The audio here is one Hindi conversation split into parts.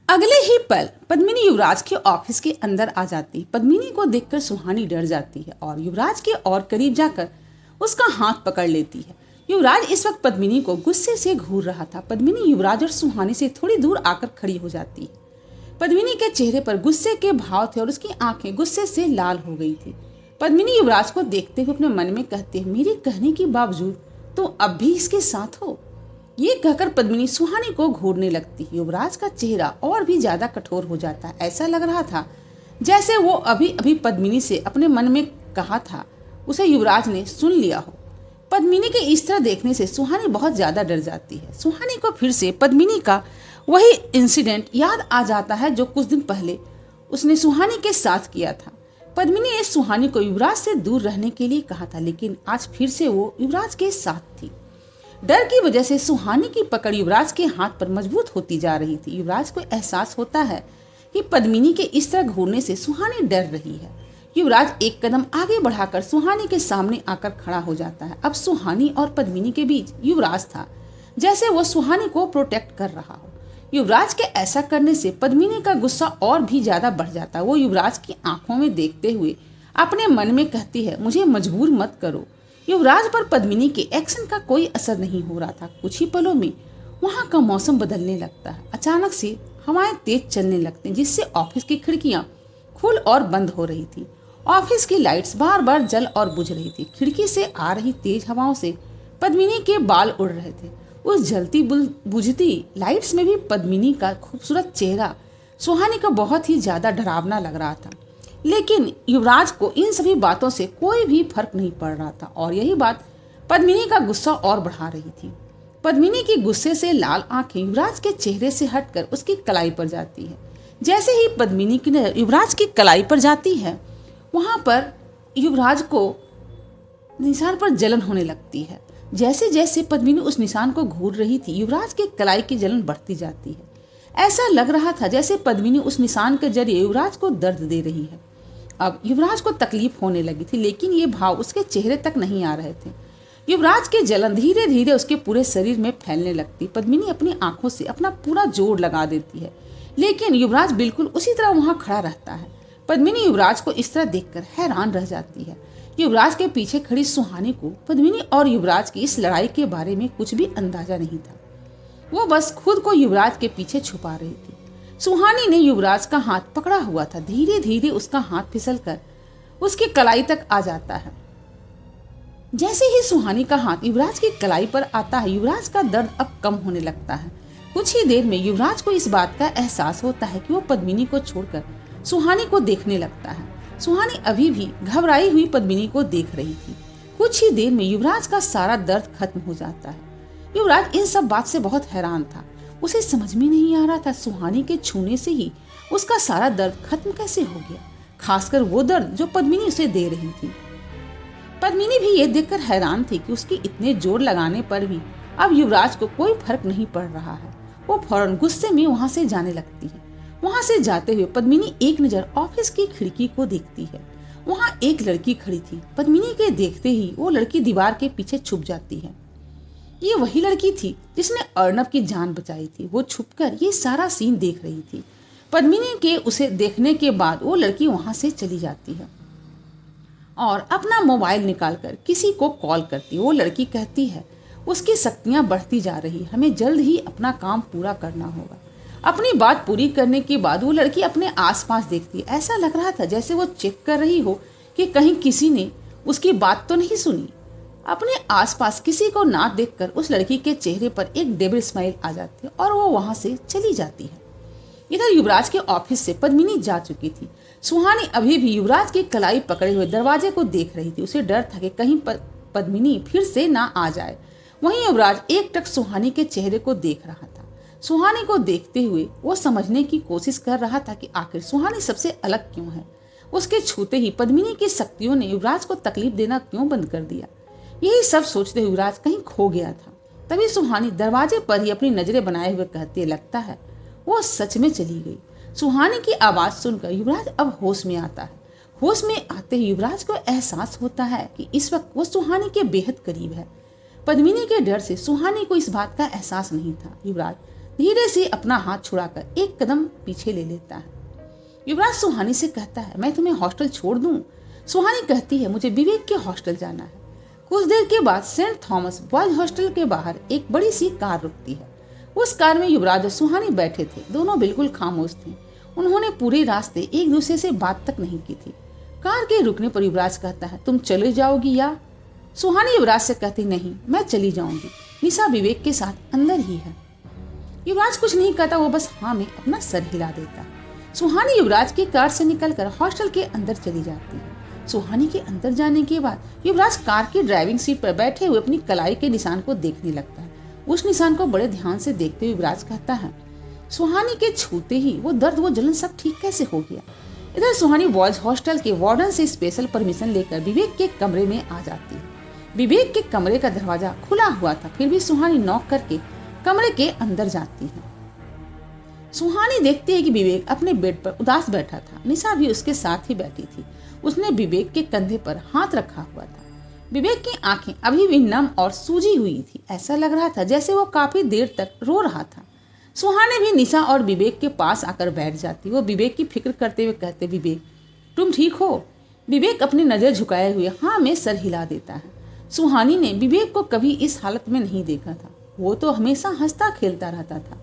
अगले ही पल पद्मिनी युवराज के ऑफिस के अंदर आ जाती। पद्मिनी को देखकर सुहानी डर जाती है और युवराज के और करीब जाकर उसका हाथ पकड़ लेती है। युवराज इस वक्त पद्मिनी को गुस्से से घूर रहा था। पद्मिनी युवराज और सुहानी से थोड़ी दूर आकर खड़ी हो जाती है। पद्मिनी के चेहरे पर गुस्से के भाव थे और उसकी आंखें गुस्से से लाल हो गई थी। पद्मिनी युवराज को देखते हुए अपने मन में कहती है, मेरे कहने के बावजूद तो अब भी इसके साथ हो। ये कहकर पद्मिनी सुहानी को घूरने लगती। युवराज का चेहरा और भी ज्यादा कठोर हो जाता है। ऐसा लग रहा था जैसे वो अभी अभी पद्मिनी से अपने मन में कहा था उसे युवराज ने सुन लिया हो। पद्मिनी के इस तरह देखने से सुहानी बहुत ज्यादा डर जाती है। सुहानी को फिर से पद्मिनी का वही इंसिडेंट याद आ जाता है जो कुछ दिन पहले उसने सुहानी के साथ किया था। पद्मिनी ने सुहानी को युवराज से दूर रहने के लिए कहा था, लेकिन आज फिर से वो युवराज के साथ थी। डर की वजह से सुहानी की पकड़ युवराज के हाथ पर मजबूत होती जा रही थी। युवराज को एहसास होता है कि पद्मिनी के इस तरह घूरने से सुहानी डर रही है। युवराज एक कदम आगे बढ़ाकर सुहानी के सामने आकर खड़ा हो जाता है। अब सुहानी और पद्मिनी के बीच युवराज था, जैसे वो सुहानी को प्रोटेक्ट कर रहा हो। युवराज के ऐसा करने से पद्मिनी का गुस्सा और भी ज्यादा बढ़ जाता है। वो युवराज की आंखों में देखते हुए अपने मन में कहती है, मुझे मजबूर मत करो। युवराज पर पद्मिनी के एक्शन का कोई असर नहीं हो रहा था। कुछ ही पलों में वहां का मौसम बदलने लगता है। अचानक से हवाएं तेज चलने लगती हैं, जिससे ऑफिस की खिड़कियां खुल और बंद हो रही थी। ऑफिस की लाइट्स बार बार जल और बुझ रही थी। खिड़की से आ रही तेज हवाओं से पद्मिनी के बाल उड़ रहे थे। उस जलती बुझती लाइट्स में भी पद्मिनी का खूबसूरत चेहरा सुहानी को बहुत ही ज्यादा डरावना लग रहा था। लेकिन युवराज को इन सभी बातों से कोई भी फर्क नहीं पड़ रहा था और यही बात पद्मिनी का गुस्सा और बढ़ा रही थी। पद्मिनी की गुस्से से लाल आंखें युवराज के चेहरे से हटकर उसकी कलाई पर जाती है। जैसे ही पद्मिनी की नजर युवराज की कलाई पर जाती है, वहां पर युवराज को निशान पर जलन होने लगती है। जैसे जैसे पद्मिनी उस निशान को घूर रही थी, युवराज के कलाई की जलन बढ़ती जाती है। ऐसा लग रहा था जैसे पद्मिनी उस निशान के जरिए युवराज को दर्द दे रही है। अब युवराज को तकलीफ होने लगी थी, लेकिन ये भाव उसके चेहरे तक नहीं आ रहे थे। युवराज की जलन धीरे धीरे उसके पूरे शरीर में फैलने लगती। पद्मिनी अपनी आंखों से अपना पूरा जोर लगा देती है, लेकिन युवराज बिल्कुल उसी तरह वहां खड़ा रहता है। पद्मिनी युवराज को इस तरह देखकर हैरान रह जाती है। युवराज के पीछे खड़ी सुहानी को पद्मिनी और युवराज की इस लड़ाई के बारे में कुछ भी अंदाजा नहीं था। वो बस खुद को युवराज के पीछे छुपा रही थी। सुहानी ने युवराज का हाथ पकड़ा हुआ था। धीरे धीरे उसका हाथ फिसलकर उसकी कलाई तक आ जाता है। जैसे ही सुहानी का हाथ युवराज की कलाई पर आता है, युवराज का दर्द अब कम होने लगता है। कुछ ही देर में युवराज को इस बात का एहसास होता है कि वो पद्मिनी को छोड़कर सुहानी को देखने लगता है। सुहानी अभी भी घबराई हुई पद्मिनी को देख रही थी। कुछ ही देर में युवराज का सारा दर्द खत्म हो जाता है। युवराज इन सब बात से बहुत हैरान था। उसे समझ में नहीं आ रहा था सुहानी के छूने से ही उसका सारा दर्द खत्म कैसे हो गया, खासकर वो दर्द जो पद्मिनी उसे दे रही थी। पद्मिनी भी ये देखकर हैरान थी कि उसके इतने जोर लगाने पर भी अब युवराज को कोई फर्क नहीं पड़ रहा है। वो फौरन गुस्से में वहां से जाने लगती है। वहां से जाते हुए पद्मिनी एक नजर ऑफिस की खिड़की को देखती है। वहां एक लड़की खड़ी थी। पद्मिनी के देखते ही वो लड़की दीवार के पीछे छुप जाती है। ये वही लड़की थी जिसने अर्नब की जान बचाई थी। वो छुपकर ये सारा सीन देख रही थी। पद्मिनी के उसे देखने के बाद वो लड़की वहां से चली जाती है और अपना मोबाइल निकालकर किसी को कॉल करती है। वो लड़की कहती है उसकी शक्तियां बढ़ती जा रही, हमें जल्द ही अपना काम पूरा करना होगा। अपनी बात पूरी करने के बाद वो लड़की अपने आसपास देखती है। ऐसा लग रहा था जैसे वो चेक कर रही हो कि कहीं किसी ने उसकी बात तो नहीं सुनी। अपने आसपास किसी को ना देखकर उस लड़की के चेहरे पर एक डेविल स्माइल आ जाती है और वो वहां से चली जाती है। इधर युवराज के ऑफिस से पद्मिनी जा चुकी थी। सुहानी अभी भी युवराज की कलाई पकड़े हुए दरवाजे को देख रही थी। उसे डर था कि कहीं पद्मिनी फिर से ना आ जाए। वहीं युवराज एकटक सुहानी के चेहरे को देख रहा था। सुहानी को देखते हुए वो समझने की कोशिश कर रहा था कि आखिर सुहानी सबसे अलग क्यों है। उसके छूते ही पद्मिनी की शक्तियों ने युवराज को तकलीफ देना क्यों बंद कर दिया। यही सब सोचते हुए युवराज कहीं खो गया था। तभी सुहानी दरवाजे पर ही अपनी नजरें बनाए हुए कहती, लगता है वो सच में चली गई। सुहानी की आवाज सुनकर युवराज अब होश में आता है। होश में आते ही युवराज को एहसास होता है कि इस वक्त वो सुहानी के बेहद करीब है। पद्मिनी के डर से सुहानी को इस बात का एहसास नहीं था। युवराज धीरे से अपना हाथ छुड़ाकर एक कदम पीछे ले लेता है। युवराज सुहानी से कहता है, मैं तुम्हें हॉस्टल छोड़ दूं? सुहानी कहती है, मुझे विवेक के हॉस्टल जाना है। कुछ देर के बाद सेंट थॉमस बॉयज हॉस्टल के बाहर एक बड़ी सी कार रुकती है। उस कार में युवराज और सुहानी बैठे थे। दोनों बिल्कुल खामोश थे। उन्होंने पूरे रास्ते एक दूसरे से बात तक नहीं की थी। कार के रुकने पर युवराज कहता है, तुम चले जाओगी या? सुहानी युवराज से कहती, नहीं, मैं चली जाऊंगी, निशा विवेक के साथ अंदर ही है। युवराज कुछ नहीं कहता, वो बस हाँ में अपना सर हिला देता है। सुहानी युवराज की कार से निकलकर हॉस्टल के अंदर चली जाती है। सुहानी के अंदर जाने के बाद युवराज कार की ड्राइविंग सीट पर बैठे हुए अपनी कलाई के निशान को देखने लगता है। उस निशान को बड़े ध्यान से देखते हुए युवराज कहता है, सुहानी के छूते ही वो दर्द वो जलन सब ठीक कैसे हो गया? इधर सुहानी बॉयज हॉस्टल के वार्डन से स्पेशल परमिशन लेकर विवेक के कमरे में आ जाती है। विवेक के कमरे का दरवाजा खुला हुआ था, फिर भी सुहानी नॉक करके कमरे के अंदर जाती है। सुहानी देखती है कि विवेक अपने बेड पर उदास बैठा था। निशा भी उसके साथ ही बैठी थी। उसने विवेक के कंधे पर हाथ रखा हुआ था। विवेक की आंखें अभी भी नम और सूजी हुई थी। ऐसा लग रहा था जैसे वो काफी देर तक रो रहा था। सुहानी भी निशा और विवेक के पास आकर बैठ जाती। वो विवेक की फिक्र करते हुए कहते, विवेक तुम ठीक हो? विवेक अपनी नजर झुकाए हुए हाँ में सर हिला देता है। सुहानी ने विवेक को कभी इस हालत में नहीं देखा था। वो तो हमेशा हंसता खेलता रहता था,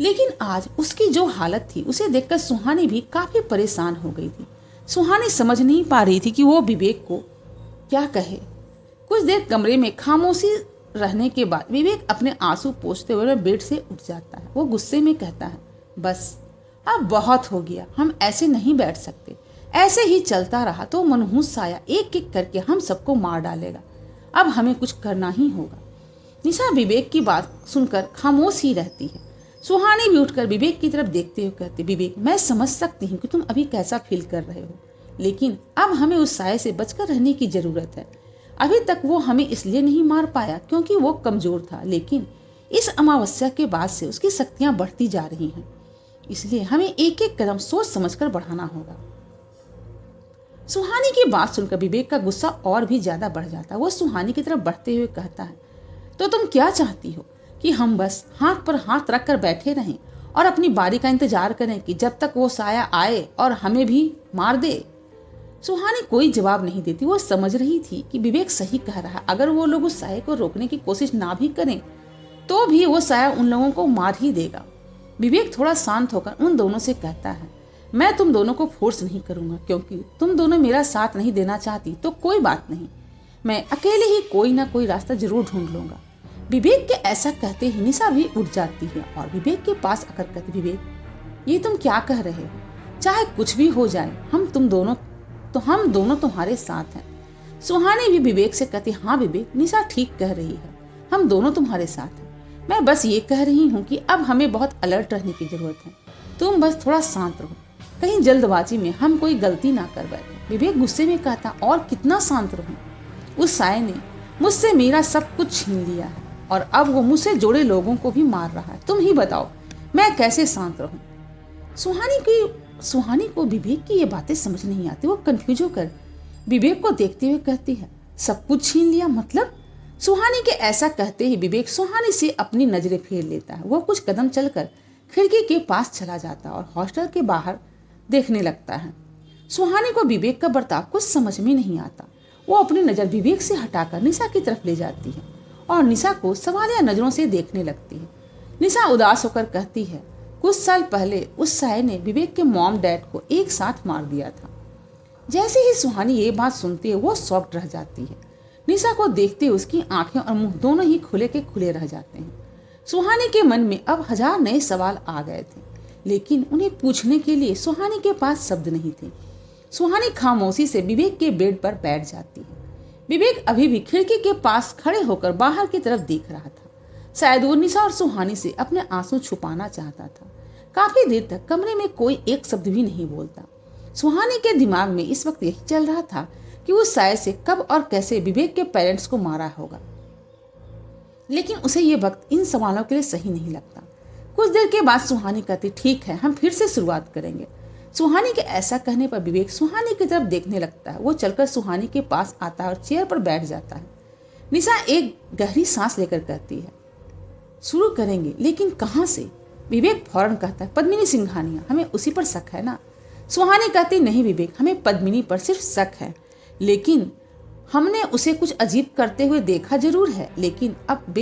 लेकिन आज उसकी जो हालत थी उसे देखकर सुहानी भी काफी परेशान हो गई थी। सुहानी समझ नहीं पा रही थी कि वो विवेक को क्या कहे। कुछ देर कमरे में खामोशी रहने के बाद विवेक अपने आंसू पोंछते हुए बेड से उठ जाता है। वो गुस्से में कहता है, बस अब बहुत हो गया, हम ऐसे नहीं बैठ सकते। ऐसे ही चलता रहा तो मनहूस साया एक एक करके हम सबको मार डालेगा। अब हमें कुछ करना ही होगा। निशा विवेक की बात सुनकर खामोश ही रहती है। सुहानी भी उठकर विवेक की तरफ देखते हुए कहती, विवेक मैं समझ सकती हूँ कि तुम अभी कैसा फील कर रहे हो, लेकिन अब हमें उस साये से बचकर रहने की जरूरत है। अभी तक वो हमें इसलिए नहीं मार पाया क्योंकि वो कमजोर था, लेकिन इस अमावस्या के बाद से उसकी शक्तियां बढ़ती जा रही हैं। इसलिए हमें एक एक कदम सोच समझकर बढ़ाना होगा। सुहानी की बात सुनकर विवेक का गुस्सा और भी ज्यादा बढ़ जाता है। वो सुहानी की तरफ बढ़ते हुए कहता है, तो तुम क्या चाहती हो कि हम बस हाथ पर हाथ रखकर बैठे रहें और अपनी बारी का इंतजार करें कि जब तक वो साया आए और हमें भी मार दे? सुहानी कोई जवाब नहीं देती। वो समझ रही थी कि विवेक सही कह रहा है। अगर वो लोग उस साये को रोकने की कोशिश ना भी करें तो भी वो साया उन लोगों को मार ही देगा। विवेक थोड़ा शांत होकर उन दोनों से कहता है, मैं तुम दोनों को फोर्स नहीं करूंगा, क्योंकि तुम दोनों मेरा साथ नहीं देना चाहती तो कोई बात नहीं, मैं अकेले ही कोई ना कोई रास्ता जरूर ढूंढ लूंगा। विवेक के ऐसा कहते ही निशा भी उठ जाती है और विवेक के पास आकर कहती, विवेक ये तुम क्या कह रहे हो? चाहे कुछ भी हो जाए हम दोनों तुम्हारे साथ हैं। सुहानी भी विवेक से कहती, हाँ विवेक, निशा ठीक कह रही है, हम दोनों तुम्हारे साथ हैं। मैं बस ये कह रही हूँ कि अब हमें बहुत अलर्ट रहने की जरूरत है। तुम बस थोड़ा शांत रहो, कहीं जल्दबाजी में हम कोई गलती ना कर बैठे। विवेक गुस्से में कहता, और कितना शांत रहूं? उस साये ने मुझसे मेरा सब कुछ छीन लिया है और अब वो मुझसे जुड़े लोगों को भी मार रहा है। तुम ही बताओ मैं कैसे शांत रहूं? सुहानी को विवेक की ये बातें समझ नहीं आती। वो कंफ्यूज होकर विवेक को देखते हुए कहती है, सब कुछ छीन लिया मतलब? सुहानी के ऐसा कहते ही विवेक सुहानी से अपनी नजरें फेर लेता है। वो कुछ कदम चलकर खिड़की के पास चला जाता है और हॉस्टल के बाहर देखने लगता है। सुहानी को विवेक का बर्ताव कुछ समझ में नहीं आता। वो अपनी नजर विवेक से हटाकर निशा की तरफ ले जाती है और निशा को सवालिया नजरों से देखने लगती है। निशा उदास होकर कहती है, कुछ साल पहले उस साये ने विवेक के मॉम डैड को एक साथ मार दिया था। जैसे ही सुहानी ये बात सुनती है वो शॉक्ड रह जाती है। निशा को देखते ही उसकी आंखें और मुंह दोनों ही खुले के खुले रह जाते हैं। सुहानी के मन में अब 1000 नए सवाल आ गए थे, लेकिन उन्हें पूछने के लिए सुहानी के पास शब्द नहीं थे। सुहानी खामोशी से विवेक के बेड पर बैठ जाती है। विवेक अभी भी खिड़की के पास खड़े होकर बाहर की तरफ देख रहा था। शायद वो निशा और सुहानी से अपने आंसू छुपाना चाहता था। काफी देर तक कमरे में कोई एक शब्द भी नहीं बोलता। सुहानी के दिमाग में इस वक्त यही चल रहा था कि उस साये से कब और कैसे विवेक के पेरेंट्स को मारा होगा, लेकिन उसे ये वक्त इन सवालों के लिए सही नहीं लगता। कुछ देर के बाद सुहानी कहती, ठीक है हम फिर से शुरुआत करेंगे। सुहानी के ऐसा कहने पर विवेक सुहानी की तरफ देखने लगता है। वो चलकर सुहानी के पास आता है और चेयर पर बैठ जाता है। निशा एक गहरी सांस लेकर कहती है, शुरू करेंगे, लेकिन कहाँ से? विवेक फौरन कहता है पद्मिनी सिंघानिया, हमें उसी पर शक है ना। सुहानी कहती नहीं विवेक, हमें पद्मिनी पर सिर्फ शक है, लेकिन हमने उसे कुछ अजीब करते हुए देखा जरूर है, लेकिन अब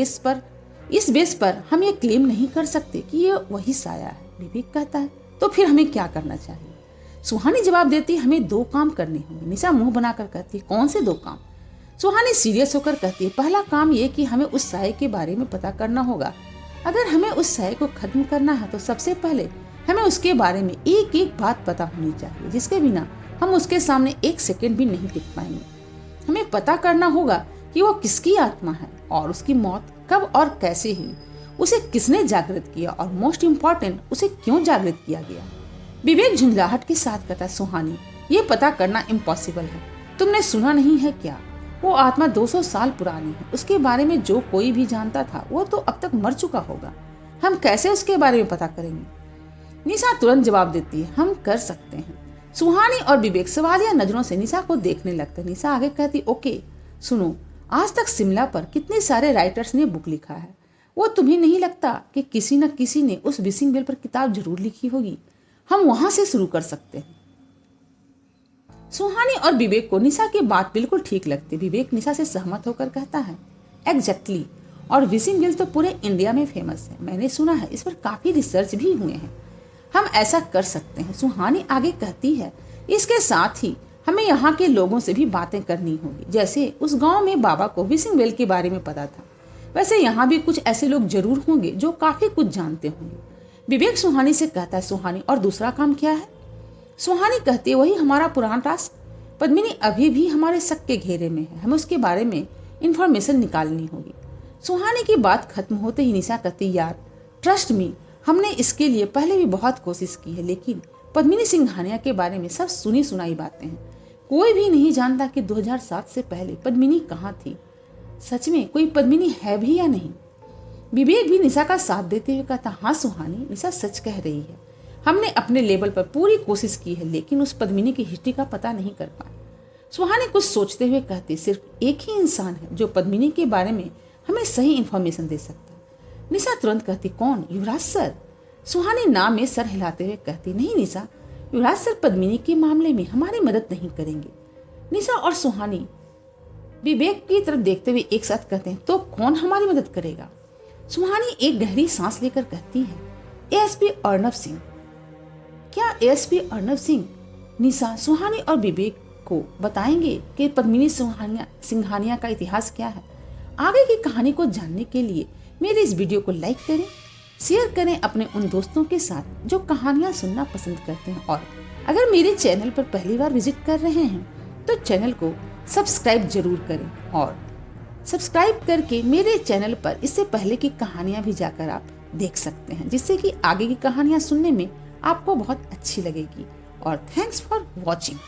इस बेस पर हम ये क्लेम नहीं कर सकते कि ये वही साया है। विवेक कहता है तो फिर हमें क्या करना चाहिए? सुहानी जवाब देती है हमें 2 काम करने होंगे। निशा मुंह बनाकर कहती है कौन से 2 काम? सुहानी सीरियस होकर कहती है पहला काम ये कि हमें उस साये के बारे में पता करना होगा। अगर हमें उस साये को खत्म करना है तो सबसे पहले हमें उसके बारे में एक एक बात पता होनी चाहिए, जिसके बिना हम उसके सामने 1 सेकंड भी नहीं टिक पाएंगे। हमें पता करना होगा कि वो किसकी आत्मा है और उसकी मौत कब और कैसे हुई, उसे किसने जागृत किया और मोस्ट इम्पोर्टेंट उसे क्यों जागृत किया गया। विवेक झुंझलाहट के साथ कहता सुहानी ये पता करना इम्पॉसिबल है, तुमने सुना नहीं है क्या? वो आत्मा 200 साल पुरानी है, उसके बारे में जो कोई भी जानता था वो तो अब तक मर चुका होगा, हम कैसे उसके बारे में पता करेंगे? निशा तुरंत जवाब देती है हम कर सकते हैं। सुहानी और विवेक सवालिया नजरों से निशा को देखने लगते। निशा आगे कहती ओके सुनो, आज तक शिमला पर कितने सारे राइटर्स ने बुक लिखा है, वो तुम्हें नहीं लगता कि किसी न किसी ने उस विसिंग बेल पर किताब जरूर लिखी होगी? हम वहां से शुरू कर सकते हैं। सुहानी और विवेक को निशा की बात बिल्कुल ठीक लगती। विवेक निशा से सहमत होकर कहता है एग्जैक्टली, और विसिंग बेल तो पूरे इंडिया में फेमस है, मैंने सुना है इस पर काफी रिसर्च भी हुए हैं, हम ऐसा कर सकते हैं। सुहानी आगे कहती है इसके साथ ही हमें यहाँ के लोगों से भी बातें करनी होगी, जैसे उस गांव में बाबा को विसिंग बेल के बारे में पता था, वैसे यहाँ भी कुछ ऐसे लोग जरूर होंगे जो काफी कुछ जानते होंगे। विवेक सुहानी से कहता है सुहानी और दूसरा काम क्या है? सुहानी कहती है वही हमारा पुराना राज। पद्मिनी अभी भी हमारे शक के घेरे में है, हमें उसके बारे में इंफॉर्मेशन निकालनी होगी। सुहानी की बात खत्म होते ही निशा कहती यार ट्रस्ट मी, हमने इसके लिए पहले भी बहुत कोशिश की है, लेकिन पद्मिनी सिंघानिया के बारे में सब सुनी सुनाई बातें हैं, कोई भी नहीं जानता कि 2007 से पहले पद्मिनी कहाँ थी, सच में कोई पद्मिनी है भी या नहीं। विवेक भी निशा का साथ देते हुए कहता हाँ सुहानी, निशा सच कह रही है, हमने अपने लेवल पर पूरी कोशिश की है, लेकिन उस पद्मिनी की हिस्ट्री का पता नहीं कर पाए। सुहानी कुछ सोचते हुए कहती सिर्फ एक ही इंसान है जो पद्मिनी के बारे में हमें सही इंफॉर्मेशन दे सकता है। निशा तुरंत कहती कौन? युवराज सर। सुहानी नाम में सर हिलाते हुए कहती नहीं निशा, युवराज सर पद्मिनी के मामले में हमारी मदद नहीं करेंगे। निशा और सुहानी विवेक की तरफ देखते हुए एक साथ कहते हैं तो कौन हमारी मदद करेगा? सुहानी एक गहरी सांस लेकर कहती है एएसपी अर्नब सिंह। क्या एएसपी अर्नब सिंह? निशा सुहानी और विवेक को बताएंगे कि पद्मिनी सिंघानिया का इतिहास क्या है। आगे की कहानी को जानने के लिए मेरे इस वीडियो को लाइक करें, शेयर करें अपने उन दोस्तों के साथ जो कहानियां सुनना पसंद करते हैं, और अगर मेरे चैनल पर पहली बार विजिट कर रहे हैं तो चैनल को सब्सक्राइब जरूर करें, और सब्सक्राइब करके मेरे चैनल पर इससे पहले की कहानियां भी जाकर आप देख सकते हैं, जिससे कि आगे की कहानियां सुनने में आपको बहुत अच्छी लगेगी। और थैंक्स फॉर वॉचिंग।